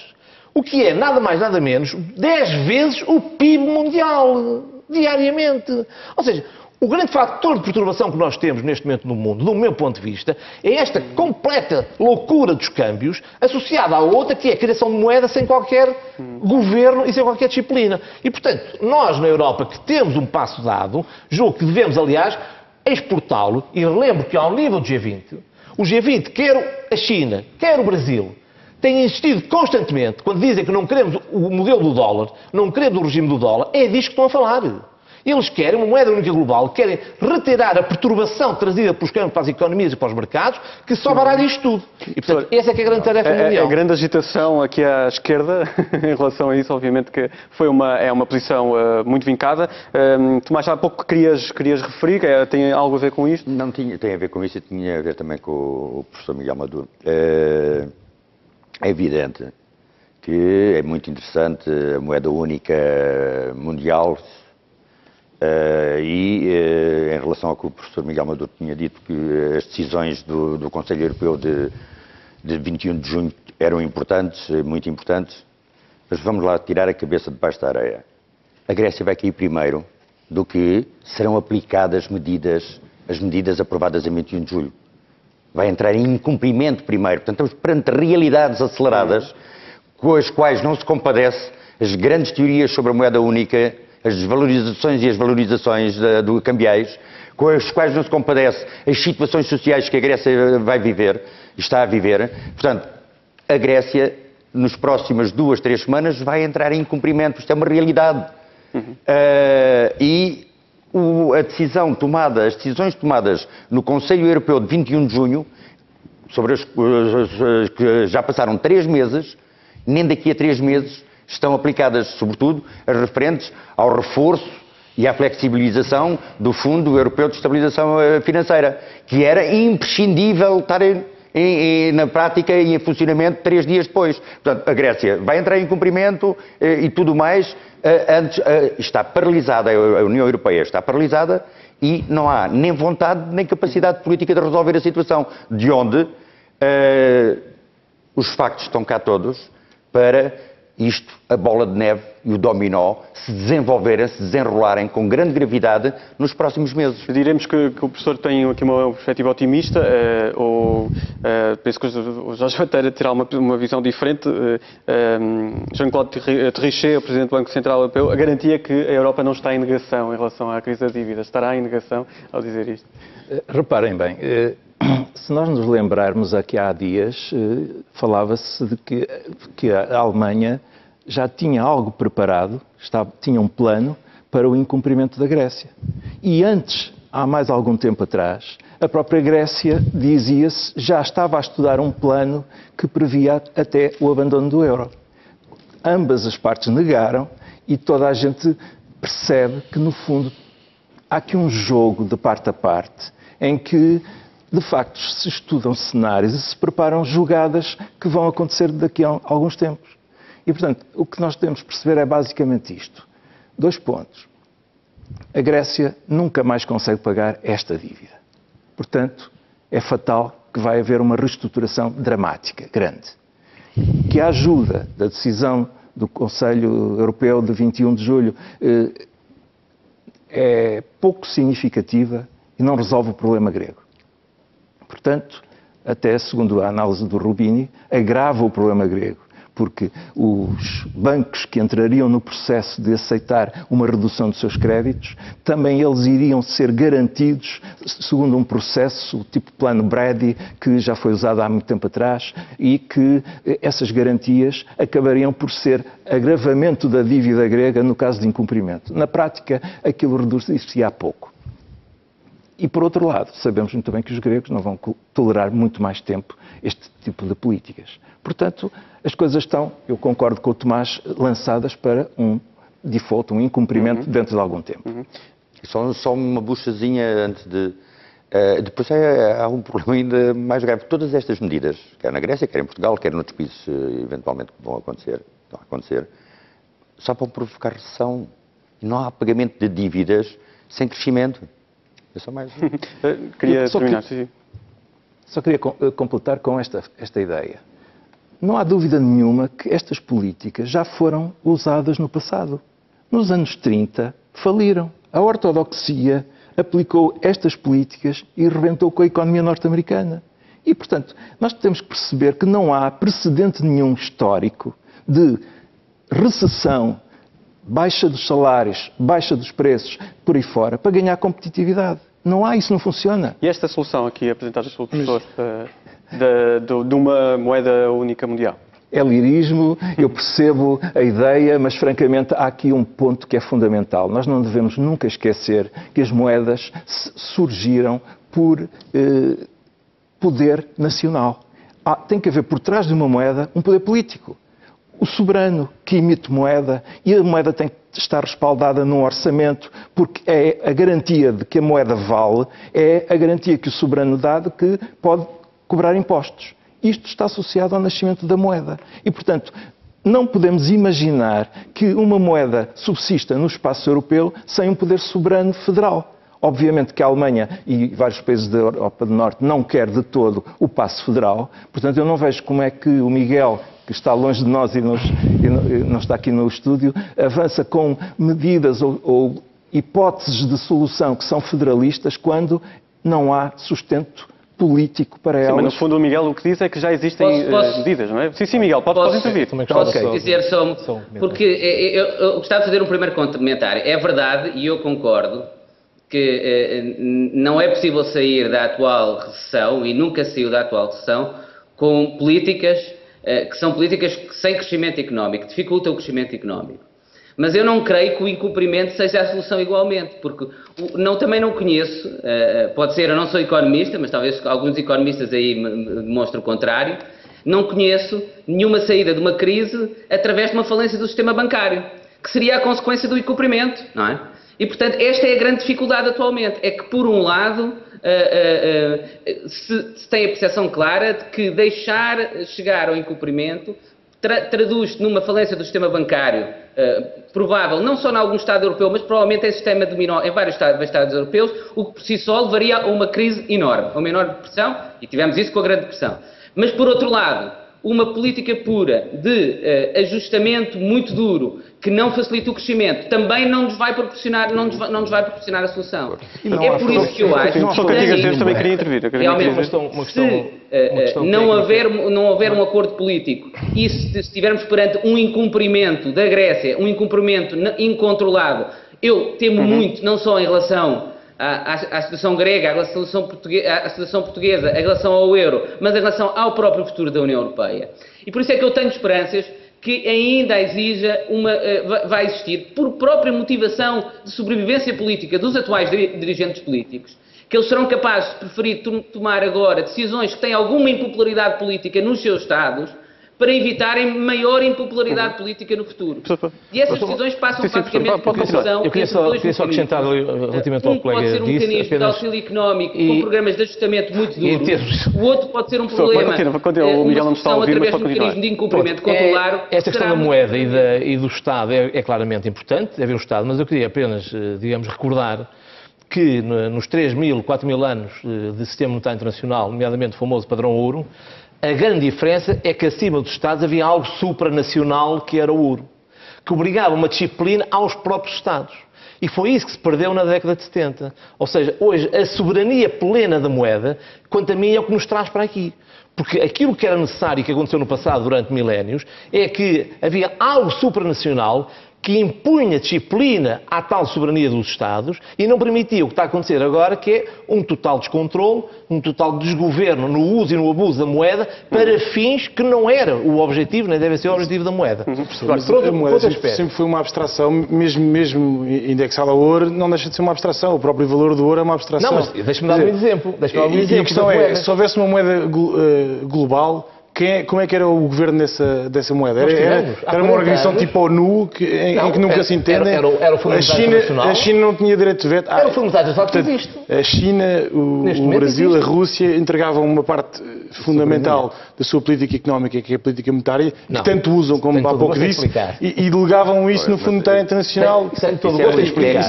o que é nada mais nada menos 10 vezes o PIB mundial. Diariamente. Ou seja, o grande fator de perturbação que nós temos neste momento no mundo, do meu ponto de vista, é esta completa loucura dos câmbios associada à outra, que é a criação de moeda sem qualquer governo e sem qualquer disciplina. E, portanto, nós na Europa que temos um passo dado, julgo que devemos, aliás, exportá-lo, e relembro que ao nível do G20, o G20, quer a China, quer o Brasil, têm insistido constantemente, quando dizem que não queremos o modelo do dólar, não queremos o regime do dólar, é disso que estão a falar. Eles querem uma moeda única global, querem retirar a perturbação trazida pelos câmbios para as economias e para os mercados, que só baralha isto tudo. E, portanto, essa é que é a grande tarefa mundial. A grande agitação aqui à esquerda, em relação a isso, obviamente que é uma posição muito vincada. Tomás, há pouco querias referir, tem algo a ver com isto? Não tem a ver com isso, tinha a ver também com o professor Miguel Maduro. É evidente que é muito interessante a moeda única mundial. Em relação ao que o professor Miguel Maduro tinha dito, que as decisões do Conselho Europeu de 21 de junho eram importantes, muito importantes, mas vamos lá tirar a cabeça debaixo da areia. A Grécia vai cair primeiro do que serão aplicadas as medidas aprovadas em 21 de julho. Vai entrar em incumprimento primeiro. Portanto, estamos perante realidades aceleradas com as quais não se compadece as grandes teorias sobre a moeda única, as desvalorizações e as valorizações do cambiais, com as quais não se compadece as situações sociais que a Grécia vai viver, está a viver. Portanto, a Grécia, nas próximas 2, 3 semanas, vai entrar em incumprimento. Isto é uma realidade. As decisões tomadas no Conselho Europeu de 21 de junho, sobre que já passaram 3 meses, nem daqui a 3 meses, estão aplicadas, sobretudo, as referentes ao reforço e à flexibilização do Fundo Europeu de Estabilização Financeira, que era imprescindível estar na prática e em funcionamento 3 dias depois. Portanto, a Grécia vai entrar em cumprimento e tudo mais, está paralisada, a União Europeia está paralisada e não há nem vontade nem capacidade política de resolver a situação, de onde os factos estão cá todos para isto, a bola de neve e o dominó, se desenvolverem, se desenrolarem com grande gravidade nos próximos meses. Diremos que o professor tem aqui uma perspectiva otimista, penso que o Jorge Bateira terá uma visão diferente. Jean-Claude Trichet, o Presidente do Banco Central Europeu, a garantia que a Europa não está em negação em relação à crise da dívida. Estará em negação ao dizer isto? Reparem bem, se nós nos lembrarmos aqui há dias, falava-se de que a Alemanha já tinha algo preparado, tinha um plano para o incumprimento da Grécia. E antes, há mais algum tempo atrás, a própria Grécia, dizia-se, já estava a estudar um plano que previa até o abandono do euro. Ambas as partes negaram e toda a gente percebe que, no fundo, há aqui um jogo de parte a parte em que, de facto, se estudam cenários e se preparam jogadas que vão acontecer daqui a alguns tempos. E, portanto, o que nós temos de perceber é basicamente isto. 2 pontos. A Grécia nunca mais consegue pagar esta dívida. Portanto, é fatal que vai haver uma reestruturação dramática, grande. Que a ajuda da decisão do Conselho Europeu de 21 de julho é pouco significativa e não resolve o problema grego. Portanto, até segundo a análise do Rubini, agrava o problema grego, porque os bancos que entrariam no processo de aceitar uma redução dos seus créditos, também eles iriam ser garantidos segundo um processo tipo plano Brady, que já foi usado há muito tempo atrás, e que essas garantias acabariam por ser agravamento da dívida grega no caso de incumprimento. Na prática, aquilo reduz-se a pouco. E, por outro lado, sabemos muito bem que os gregos não vão tolerar muito mais tempo este tipo de políticas. Portanto, as coisas estão, eu concordo com o Tomás, lançadas para um default, um incumprimento dentro de algum tempo. Só uma buchazinha antes de... depois há um problema ainda mais grave. Todas estas medidas, quer na Grécia, quer em Portugal, quer noutros países eventualmente que estão a acontecer, só vão provocar recessão. Não há pagamento de dívidas sem crescimento. É só mais... Queria terminar. Só queria completar com esta ideia. Não há dúvida nenhuma que estas políticas já foram usadas no passado. Nos anos 30, faliram. A ortodoxia aplicou estas políticas e rebentou com a economia norte-americana. E, portanto, nós temos que perceber que não há precedente nenhum histórico de recessão, baixa dos salários, baixa dos preços, por aí fora, para ganhar competitividade. Não há, isso não funciona. E esta solução aqui apresentada pelo professor de uma moeda única mundial? É lirismo, eu percebo a ideia, mas francamente há aqui um ponto que é fundamental. Nós não devemos nunca esquecer que as moedas surgiram por poder nacional. Tem que haver por trás de uma moeda um poder político. O soberano que emite moeda, e a moeda tem que estar respaldada num orçamento, porque é a garantia de que a moeda vale, é a garantia que o soberano dá de que pode cobrar impostos. Isto está associado ao nascimento da moeda. E, portanto, não podemos imaginar que uma moeda subsista no espaço europeu sem um poder soberano federal. Obviamente que a Alemanha e vários países da Europa do Norte não querem de todo o passo federal. Portanto, eu não vejo como é que o Miguel, que está longe de nós e não está aqui no estúdio, avança com medidas ou hipóteses de solução que são federalistas quando não há sustento político para elas. Sim, mas no fundo o Miguel o que diz é que já existem medidas, não é? Sim, Miguel, pode intervir. Posso dizer só, porque eu gostava de fazer um primeiro comentário. É verdade, e eu concordo, que não é possível sair da atual recessão, e nunca saiu da atual recessão, com políticas que são políticas sem crescimento económico, dificultam o crescimento económico. Mas eu não creio que o incumprimento seja a solução igualmente, porque também não conheço, pode ser, eu não sou economista, mas talvez alguns economistas aí me demonstrem o contrário, não conheço nenhuma saída de uma crise através de uma falência do sistema bancário, que seria a consequência do incumprimento, não é? E, portanto, esta é a grande dificuldade atualmente, é que, por um lado, se tem a percepção clara de que deixar chegar ao incumprimento traduz-se numa falência do sistema bancário provável, não só em algum Estado europeu, mas provavelmente em sistema dominó em vários Estados europeus, o que por si só levaria a uma crise enorme, a uma enorme depressão, e tivemos isso com a Grande Depressão. Mas, por outro lado, uma política pura de ajustamento muito duro, que não facilita o crescimento, também não nos vai proporcionar, não nos vai proporcionar a solução. É por isso que eu acho que também queria intervir. Realmente, se não houver um acordo político e se estivermos perante um incumprimento da Grécia, um incumprimento incontrolado, eu temo muito, não só em relação à situação grega, à situação portuguesa, em relação ao euro, mas em relação ao próprio futuro da União Europeia. E por isso é que eu tenho esperanças que ainda vai existir, por própria motivação de sobrevivência política dos atuais dirigentes políticos, que eles serão capazes de preferir tomar agora decisões que têm alguma impopularidade política nos seus Estados, para evitarem maior impopularidade política no futuro. E essas decisões passam basicamente por uma decisão. Eu queria só acrescentar relativamente ao colega disse. Pode ser um mecanismo de auxílio económico com programas de ajustamento muito duros. O outro pode ser um problema. Uma solução através de um mecanismo de incumprimento controlar. Esta questão da moeda e do Estado é claramente importante, é ver o Estado, mas eu queria apenas, digamos, recordar que nos 3.000, 4.000 anos de sistema monetário internacional, nomeadamente o famoso padrão ouro, a grande diferença é que acima dos Estados havia algo supranacional que era o ouro, que obrigava uma disciplina aos próprios Estados. E foi isso que se perdeu na década de 70. Ou seja, hoje a soberania plena da moeda, quanto a mim, é o que nos traz para aqui. Porque aquilo que era necessário e que aconteceu no passado durante milénios é que havia algo supranacional que impunha disciplina à tal soberania dos Estados e não permitia o que está a acontecer agora, que é um total descontrole, um total desgoverno no uso e no abuso da moeda para fins que não era o objetivo, nem deve ser o objetivo da moeda. Mas a moeda sempre foi uma abstração, mesmo indexada ao ouro, não deixa de ser uma abstração. O próprio valor do ouro é uma abstração. Não, mas deixa-me dar um exemplo. E a questão é, se houvesse uma moeda global, como é que era o governo dessa moeda? Era uma organização tipo a ONU, em que nunca se entendem. Era o Fundo Monetário Internacional. A China não tinha direito de veto. Era o Fundo Monetário Internacional que existe. A China, o Brasil, a Rússia entregavam uma parte fundamental da sua política económica, que é a política monetária, que tanto usam, como há pouco disse, e delegavam isso no Fundo Monetário Internacional. Tenho todo o gosto de explicar.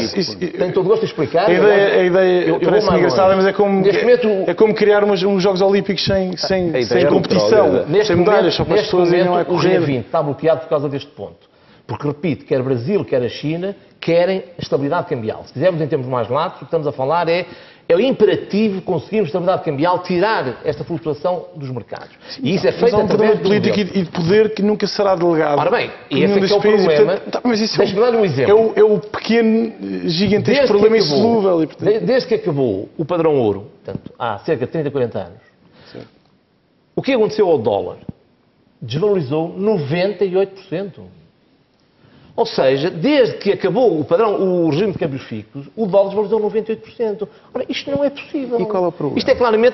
Tenho todo o gosto de explicar. A ideia parece-me engraçada, mas é como criar uns Jogos Olímpicos sem competição. Neste momento, o G20 está bloqueado por causa deste ponto. Porque, repito, quer Brasil, quer a China, querem a estabilidade cambial. Se quisermos em termos mais latos, o que estamos a falar é o imperativo conseguirmos estabilidade cambial, tirar esta flutuação dos mercados. E isso é feito através de política e de poder que nunca será delegado. Ora bem, e esse é que é o problema. Deixa-me dar um exemplo. É o pequeno, gigantesco problema insolúvel. Desde que acabou o padrão ouro, portanto, há cerca de 30, 40 anos, o que aconteceu ao dólar? Desvalorizou 98%. Ou seja, desde que acabou o regime de câmbios fixos, o dólar desvalorizou 98%. Ora, isto não é possível. E qual é o problema?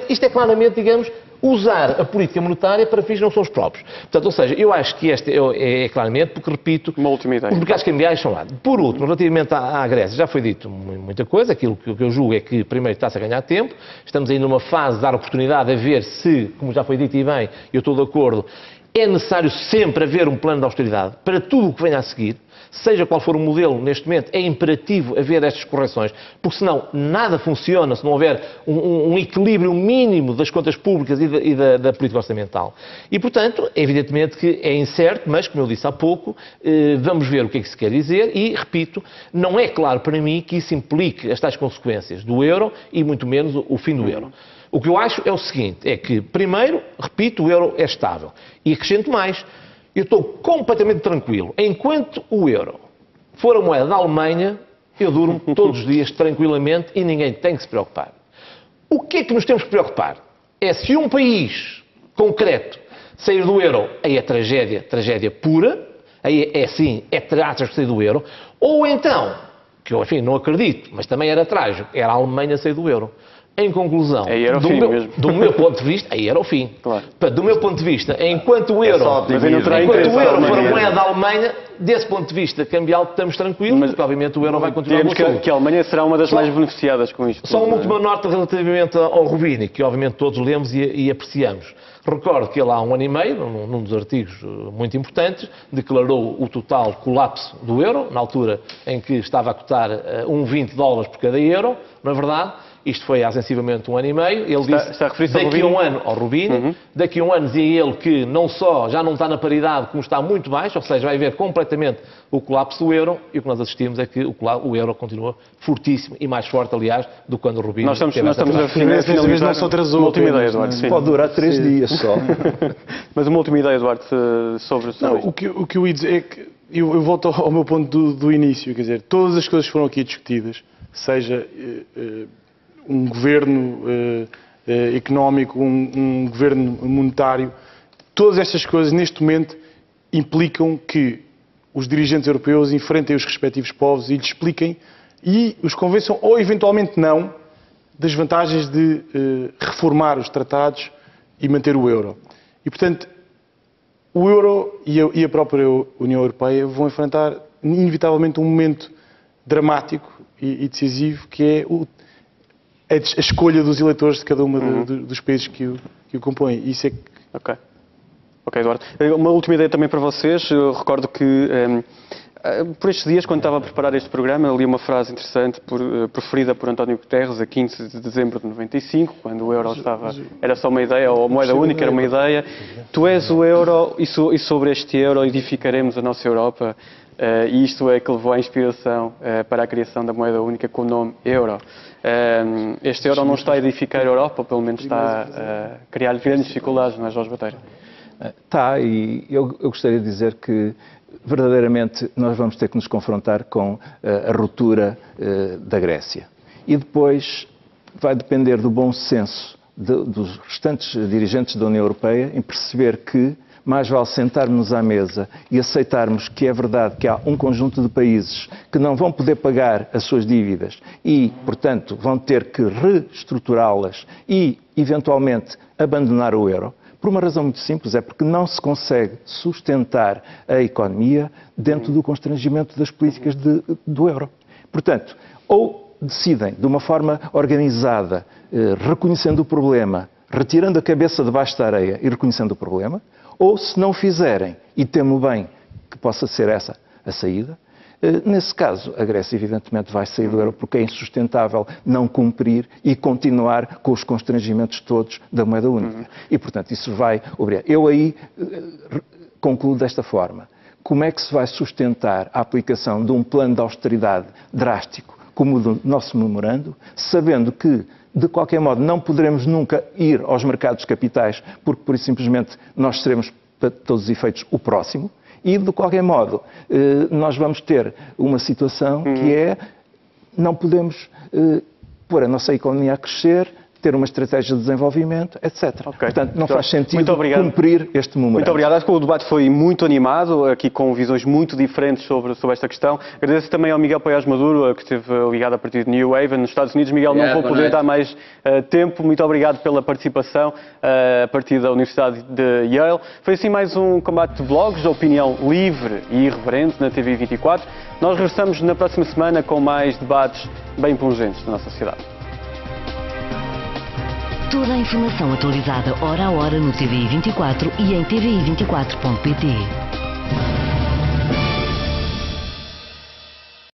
Isto é claramente, digamos, usar a política monetária para fins que não são os próprios. Portanto, ou seja, eu acho que este é claramente, porque, repito, os mercados cambiais são lá. Por último, relativamente à Grécia, já foi dito muita coisa. Aquilo que eu julgo é que, primeiro, está-se a ganhar tempo. Estamos aí numa fase de dar oportunidade a ver se, como já foi dito e bem, eu estou de acordo, é necessário sempre haver um plano de austeridade para tudo o que venha a seguir. Seja qual for o modelo, neste momento, é imperativo haver estas correções, porque senão nada funciona se não houver um equilíbrio mínimo das contas públicas e da política orçamental. E, portanto, evidentemente que é incerto, mas, como eu disse há pouco, vamos ver o que é que se quer dizer e, repito, não é claro para mim que isso implique as tais consequências do euro e muito menos o fim do euro. O que eu acho é o seguinte, é que, primeiro, repito, o euro é estável. E acrescento mais. Eu estou completamente tranquilo. Enquanto o euro for a moeda da Alemanha, eu durmo todos os dias tranquilamente e ninguém tem que se preocupar. O que é que nos temos que preocupar? É se um país concreto sair do euro, aí é tragédia pura, aí é sim, é trágico sair do euro, ou então, que eu, enfim, não acredito, mas também era trágico, era a Alemanha sair do euro. Em conclusão, do meu ponto de vista, aí era o fim. Claro. Do meu ponto de vista, enquanto o euro for a moeda da Alemanha, desse ponto de vista cambial, estamos tranquilos, porque obviamente o euro vai continuar que a Alemanha será uma das mais beneficiadas com isto. Só uma última nota relativamente ao Rubini, que obviamente todos lemos e apreciamos. Recordo que ele há 1 ano e meio, num dos artigos muito importantes, declarou o total colapso do euro, na altura em que estava a cotar $1,20 por cada euro, na verdade, Isto foi há sensivelmente 1 ano e meio. Ele disse está a referir-se ao daqui a Rubini? um ano ao Rubini, daqui a um ano dizia ele que não só já não está na paridade, como está muito baixo, ou seja, vai haver completamente o colapso do euro, e o que nós assistimos é que o euro continua fortíssimo e mais forte, aliás, do que quando o Rubini Nós estamos teve essa a paridade. finalizar não se atrasou uma última ideia, apenas, Eduardo. não Sim. Pode durar 3 dias só. Mas uma última ideia, Eduardo, sobre Não, isto. o que eu ia dizer é que eu volto ao meu ponto do início, quer dizer, todas as coisas que foram aqui discutidas, seja um governo económico, um governo monetário, todas estas coisas neste momento implicam que os dirigentes europeus enfrentem os respectivos povos e lhes expliquem e os convençam, ou eventualmente não, das vantagens de reformar os tratados e manter o euro. E, portanto, o euro e a própria União Europeia vão enfrentar, inevitavelmente, um momento dramático e decisivo, que é a escolha dos eleitores de cada uma dos países que o compõem. Isso é que... Ok, Eduardo. Uma última ideia também para vocês. Eu recordo que, por estes dias, quando estava a preparar este programa, li uma frase interessante proferida por António Guterres a 15 de dezembro de 95, quando o euro era só uma ideia, ou a moeda única era uma ideia. Tu és o euro e sobre este euro edificaremos a nossa Europa. E isto é que levou à inspiração para a criação da moeda única com o nome euro. Este euro não está a edificar a Europa, ou pelo menos está a criar grandes dificuldades, não é, Jorge Bateira? Tá, e eu gostaria de dizer que verdadeiramente nós vamos ter que nos confrontar com a ruptura da Grécia. E depois vai depender do bom senso dos restantes dirigentes da União Europeia em perceber que mais vale sentarmos à mesa e aceitarmos que é verdade que há um conjunto de países que não vão poder pagar as suas dívidas e, portanto, vão ter que reestruturá-las e, eventualmente, abandonar o euro. Por uma razão muito simples, é porque não se consegue sustentar a economia dentro do constrangimento das políticas do euro. Portanto, ou decidem de uma forma organizada, reconhecendo o problema, retirando a cabeça debaixo da areia e reconhecendo o problema, ou se não o fizerem, e temo bem que possa ser essa a saída, nesse caso, a Grécia evidentemente vai sair do euro porque é insustentável não cumprir e continuar com os constrangimentos todos da moeda única. E, portanto, isso vai obrigar. Eu aí concluo desta forma. Como é que se vai sustentar a aplicação de um plano de austeridade drástico como o do nosso memorando, sabendo que, de qualquer modo, não poderemos nunca ir aos mercados de capitais porque, por isso, simplesmente, nós seremos, para todos os efeitos, o próximo. E, de qualquer modo, nós vamos ter uma situação que é, não podemos pôr a nossa economia a crescer, ter uma estratégia de desenvolvimento, etc. Portanto, não faz sentido cumprir este memorando. Muito obrigado. Acho que o debate foi muito animado, aqui com visões muito diferentes sobre esta questão. Agradeço também ao Miguel Paiás Maduro, que esteve ligado a partir de New Haven, nos Estados Unidos. Miguel, não vou poder dar mais tempo. Muito obrigado pela participação a partir da Universidade de Yale. Foi assim mais um combate de vlogs, opinião livre e irreverente na TV 24. Nós regressamos na próxima semana com mais debates bem pungentes da nossa sociedade. Toda a informação atualizada hora a hora no TVI 24 e em tvi24.pt.